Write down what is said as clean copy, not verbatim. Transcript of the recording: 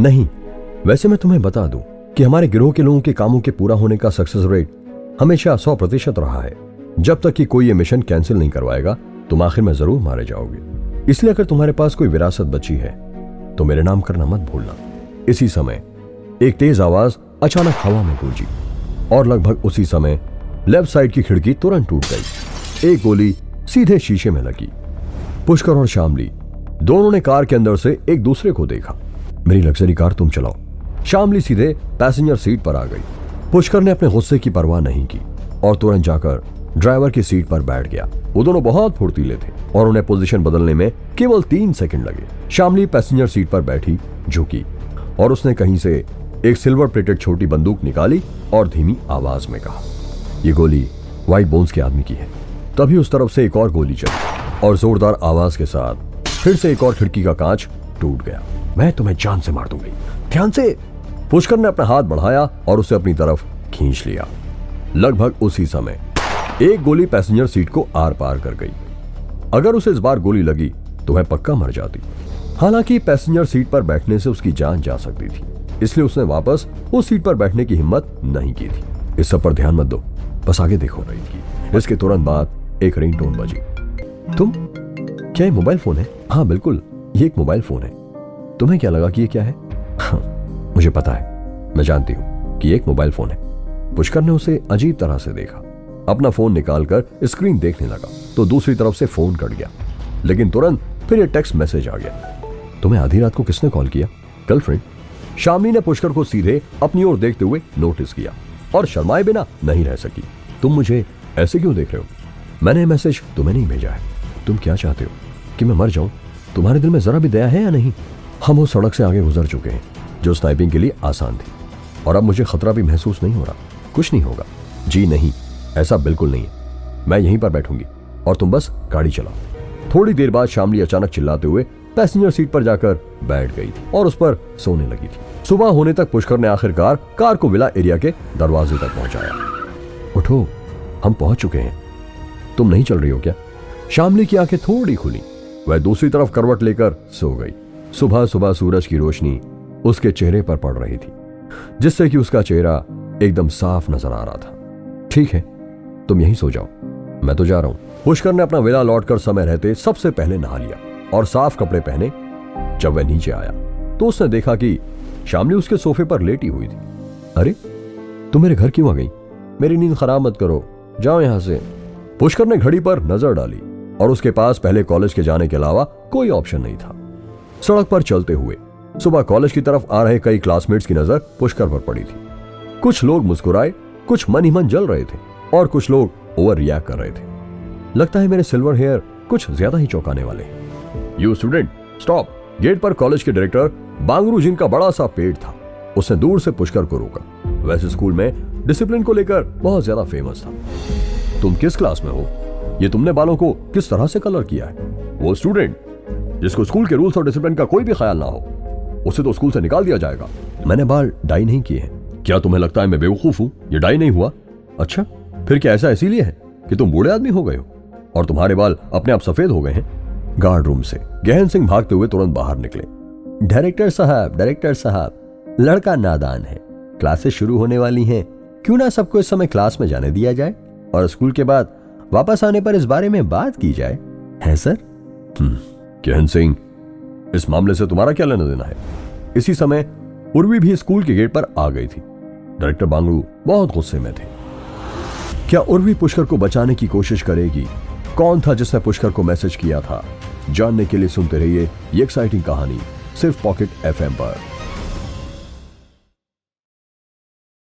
नहीं, वैसे मैं तुम्हें बता दूं कि हमारे गिरोह के लोगों के कामों के पूरा होने का सक्सेस रेट हमेशा 100% रहा है। जब तक कि कोई ये मिशन कैंसिल नहीं करवाएगा तुम आखिर में जरूर मारे जाओगे। इसलिए अगर तुम्हारे पास कोई विरासत बची है तो मेरे नाम करना मत भूलना। इसी समय एक तेज आवाज अचानक हवा में गूंजी और लगभग उसी समय लेफ्ट साइड की खिड़की तुरंत टूट गई। एक गोली सीधे शीशे में लगी। पुष्कर और शामली दोनों ने कार के अंदर से एक दूसरे को देखा। मेरी लग्जरी कार तुम चलाओ। शामली सीधे पैसेंजर सीट पर आ गई। पुष्कर ने अपने गुस्से की परवाह नहीं की और तुरंत जाकर ड्राइवर की सीट पर बैठ गया। वो दोनों बहुत फुर्तीले थे और उन्हें पोजीशन बदलने में केवल 3 सेकंड लगे। शामली पैसेंजर सीट पर बैठी, झुकी और उसने कहीं से एक सिल्वर प्लेटेड छोटी बंदूक निकाली और धीमी आवाज में कहा, ये गोली व्हाइट बोन्स के आदमी की है। तभी उस तरफ से एक और गोली चली और जोरदार आवाज के साथ फिर से एक और खिड़की का कांच टूट गया। मैं तुम्हें जान से मार दूंगी, ध्यान से। पुष्कर ने अपना हाथ बढ़ाया और उसे अपनी तरफ खींच लिया। लगभग उसी समय एक गोली पैसेंजर सीट को आर पार कर गई। अगर उसे इस बार गोली लगी तो वह पक्का मर जाती। हालांकि पैसेंजर सीट पर बैठने से उसकी जान जा सकती थी, इसलिए उसने वापस उस सीट पर बैठने की हिम्मत नहीं की थी। इस सब पर ध्यान मत दो, बस आगे देखो। इसके तुरंत बाद एक रिंगटोन बजी। तुम, क्या ये मोबाइल फोन है? हाँ बिल्कुल, ये एक मोबाइल फोन है। तुम्हें क्या लगा कि ये क्या है? हाँ, मुझे पता है, मैं जानती हूँ कि एक मोबाइल फोन है। पुष्कर ने उसे अजीब तरह से देखा। अपना फोन निकालकर स्क्रीन देखने लगा तो दूसरी तरफ से फोन कट गया। लेकिन तुरंत फिर ये टेक्स्ट मैसेज आ गया। तुम्हें आधी रात को किसने कॉल किया? गर्लफ्रेंड। शामली ने पुष्कर को सीधे अपनी ओर देखते हुए नोटिस किया और शर्माए बिना नहीं रह सकी। तुम मुझे ऐसे क्यों देख रहे हो? मैंने मैसेज तुम्हें नहीं भेजा है। तुम क्या चाहते हो कि मैं मर जाऊं? तुम्हारे दिल में जरा भी दया है या नहीं? हम उस सड़क से आगे गुजर चुके हैं जो स्नाइपिंग के लिए आसान थी और अब मुझे खतरा भी महसूस नहीं हो रहा। कुछ नहीं होगा। जी नहीं, ऐसा बिल्कुल नहीं है। मैं यहीं पर बैठूंगी और तुम बस गाड़ी चलाओ। थोड़ी देर बाद शामली अचानक चिल्लाते हुए पैसेंजर सीट पर जाकर बैठ गई थी और उस पर सोने लगी थी। सुबह होने तक पुष्कर ने आखिरकार कार को विला एरिया के दरवाजे तक पहुंचाया। उठो, हम पहुंच चुके हैं। तुम नहीं चल रही हो क्या? शामली की आंखें थोड़ी खुली। वह दूसरी तरफ करवट लेकर सो गई। सुबह सुबह सूरज की रोशनी उसके चेहरे पर पड़ रही थी, जिससे कि उसका चेहरा एकदम साफ नजर आ रहा था। ठीक है, तुम यहीं सो जाओ, मैं तो जा रहा हूं। पुष्कर ने अपना विला लौटकर समय रहते सबसे पहले नहा लिया और साफ कपड़े पहने। जब वह नीचे आया तो उसने देखा कि शामली उसके सोफे पर लेटी हुई थी। अरे, तुम मेरे घर क्यों आ गई? मेरी नींद खराब मत करो, जाओ यहां से। पुष्कर ने घड़ी पर नजर डाली और उसके पास पहले कॉलेज के जाने के अलावा कोई ऑप्शन नहीं था। सड़क पर चलते हुए सुबह कॉलेज की तरफ आ रहे कई क्लासमेट्स की नजर पुष्कर पर पड़ी थी। कुछ लोग मुस्कुराए, कुछ मन ही मन जल रहे थे और कुछ लोग ओवर रिएक्ट कर रहे थे। लगता है मेरे सिल्वर हेयर कुछ ज्यादा ही चौंकाने वाले हैं। You student, stop. गेट पर कॉलेज के डायरेक्टर बांगरू, जिनका बड़ा सा पेट था, उसने दूर से पुष्कर को रोका। वैसे स्कूल में डिसिप्लिन को लेकर बहुत ज्यादा फेमस था। तुम किस क्लास में हो? ये तुमने बालों को किस तरह से कलर किया है? वो स्टूडेंट जिसको स्कूल के रूल्स और डिसिप्लिन का कोई भी ख्याल ना हो, उसे तो स्कूल से निकाल दिया जाएगा। मैंने बाल डाई नहीं किए हैं। क्या तुम्हें लगता है मैं बेवकूफ हूं? ये डाई नहीं हुआ। अच्छा, फिर क्या ऐसा इसीलिए है कि तुम बूढ़े आदमी हो गए हो और तुम्हारे बाल अपने आप सफेद हो गए हैं? गार्ड रूम से गहन सिंह भागते हुए तुरंत बाहर निकले। डायरेक्टर साहब, लड़का नादान है। क्लासेस शुरू होने वाली हैं, क्यों ना सबको इस समय क्लास में जाने दिया जाए और स्कूल के बाद वापस आने पर इस बारे में बात की जाए, है सर? गहन सिंह, इस मामले से तुम्हारा क्या लेना देना है? इसी समय उर्वी भी स्कूल के गेट पर आ गई थी। डायरेक्टर बांगरू बहुत गुस्से में थे। क्या उर्वी पुष्कर को बचाने की कोशिश करेगी? कौन था जिसने पुष्कर को मैसेज किया था? जानने के लिए सुनते रहिए ये एक्साइटिंग कहानी सिर्फ पॉकेट FM पर।